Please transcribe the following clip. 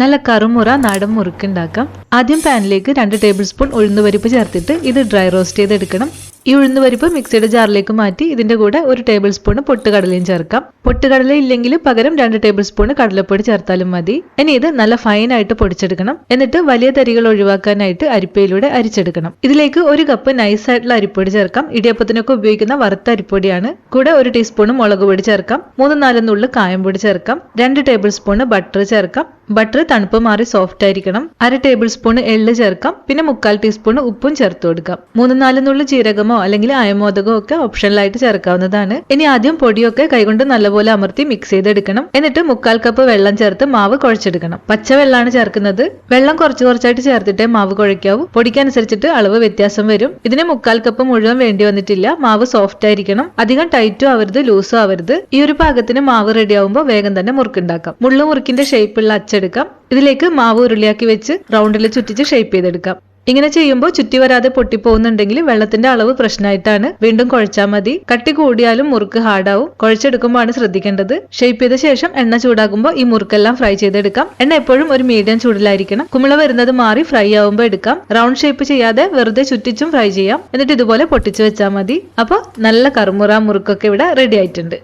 നല്ല കറുമുറ നാടൻ മുറുക്ക് ഉണ്ടാക്കാം. ആദ്യം പാനിലേക്ക് 2 ടേബിൾ സ്പൂൺ ഉഴുന്നുപരിപ്പ് ചേർത്തിട്ട് ഇത് ഡ്രൈ റോസ്റ്റ് ചെയ്തെടുക്കണം. ഈ ഉഴുന്നുപരിപ്പ് മിക്സിയുടെ ജാറിലേക്ക് മാറ്റി ഇതിന്റെ കൂടെ 1 ടേബിൾ സ്പൂൺ പൊട്ടുകടലയും ചേർക്കാം. പൊട്ടുകടല ഇല്ലെങ്കിൽ പകരം 2 ടേബിൾ സ്പൂൺ കടലപ്പൊടി ചേർത്താലും മതി. ഇനി ഇത് നല്ല ഫൈൻ ആയിട്ട് പൊടിച്ചെടുക്കണം. എന്നിട്ട് വലിയ തരികൾ ഒഴിവാക്കാനായിട്ട് അരിപ്പയിലൂടെ അരിച്ചെടുക്കണം. ഇതിലേക്ക് 1 കപ്പ് നൈസ് ആയിട്ടുള്ള അരിപ്പൊടി ചേർക്കാം. ഇടിയപ്പത്തിനൊക്കെ ഉപയോഗിക്കുന്ന വറുത്ത അരിപ്പൊടിയാണ്. കൂടെ 1 ടീസ്പൂൺ മുളക് പൊടി ചേർക്കാം. 3-4 നുള്ളു കായംപൊടി ചേർക്കാം. 2 ടേബിൾ സ്പൂൺ ബട്ടർ ചേർക്കാം. ബട്ടർ തണുപ്പ് മാറി സോഫ്റ്റ് ആയിരിക്കണം. 1/2 ടേബിൾ സ്പൂൺ എള്ള് ചേർക്കാം. പിന്നെ 3/4 ടീസ്പൂൺ ഉപ്പും ചേർത്ത് കൊടുക്കാം. 3-4 നുള്ളു ജീരകമോ അല്ലെങ്കിൽ അയമോദകമോ ഒക്കെ ഓപ്ഷണലായിട്ട് ചേർക്കാവുന്നതാണ്. ഇനി ആദ്യം പൊടിയൊക്കെ കൈകൊണ്ട് നല്ലപോലെ അമർത്തി മിക്സ് ചെയ്തെടുക്കണം. എന്നിട്ട് 3/4 കപ്പ് വെള്ളം ചേർത്ത് മാവ് കുഴച്ചെടുക്കണം. പച്ചവെള്ളമാണ് ചേർക്കുന്നത്. വെള്ളം കുറച്ചായിട്ട് ചേർത്തിട്ടേ മാവ് കുഴയ്ക്കാവൂ. പൊടിക്കനുസരിച്ചിട്ട് അളവ് വ്യത്യാസം വരും. ഇതിന് 3/4 കപ്പ് മുഴുവൻ വേണ്ടി വന്നിട്ടില്ല. മാവ് സോഫ്റ്റ് ആയിരിക്കണം. അധികം ടൈറ്റും ആവരുത്, ലൂസും ആവരുത്. ഈ ഒരു പാകത്തിന് മാവ് റെഡി ആവുമ്പോൾ വേഗം തന്നെ മുറുക്കുണ്ടാക്കാം. മുള്ളു മുറുക്കിന്റെ ഷേപ്പുള്ള അച്ചെടുക്കാം. ഇതിലേക്ക് മാവ് ഉരുളിയാക്കി വെച്ച് റൗണ്ടിൽ ചുറ്റിച്ച് ഷേപ്പ് ചെയ്തെടുക്കാം. ഇങ്ങനെ ചെയ്യുമ്പോൾ ചുറ്റി വരാതെ പൊട്ടിപ്പോകുന്നുണ്ടെങ്കിൽ വെള്ളത്തിന്റെ അളവ് പ്രശ്നമായിട്ടാണ്. വീണ്ടും കുഴച്ചാൽ മതി. കട്ടി കൂടിയാലും മുറുക്ക് ഹാർഡാവും. കുഴച്ചെടുക്കുമ്പോഴാണ് ശ്രദ്ധിക്കേണ്ടത്. ഷേപ്പ് ചെയ്ത ശേഷം എണ്ണ ചൂടാകുമ്പോൾ ഈ മുറുക്കെല്ലാം ഫ്രൈ ചെയ്തെടുക്കാം. എണ്ണ എപ്പോഴും ഒരു മീഡിയം ചൂടിലായിരിക്കണം. കുമിള വരുന്നത് മാറി ഫ്രൈ ആവുമ്പോൾ എടുക്കാം. റൗണ്ട് ഷേപ്പ് ചെയ്യാതെ വെറുതെ ചുറ്റിച്ചും ഫ്രൈ ചെയ്യാം. എന്നിട്ട് ഇതുപോലെ പൊട്ടിച്ചു വെച്ചാൽ മതി. അപ്പോൾ നല്ല കറുമുറ മുറുക്കൊക്കെ ഇവിടെ റെഡി ആയിട്ടുണ്ട്.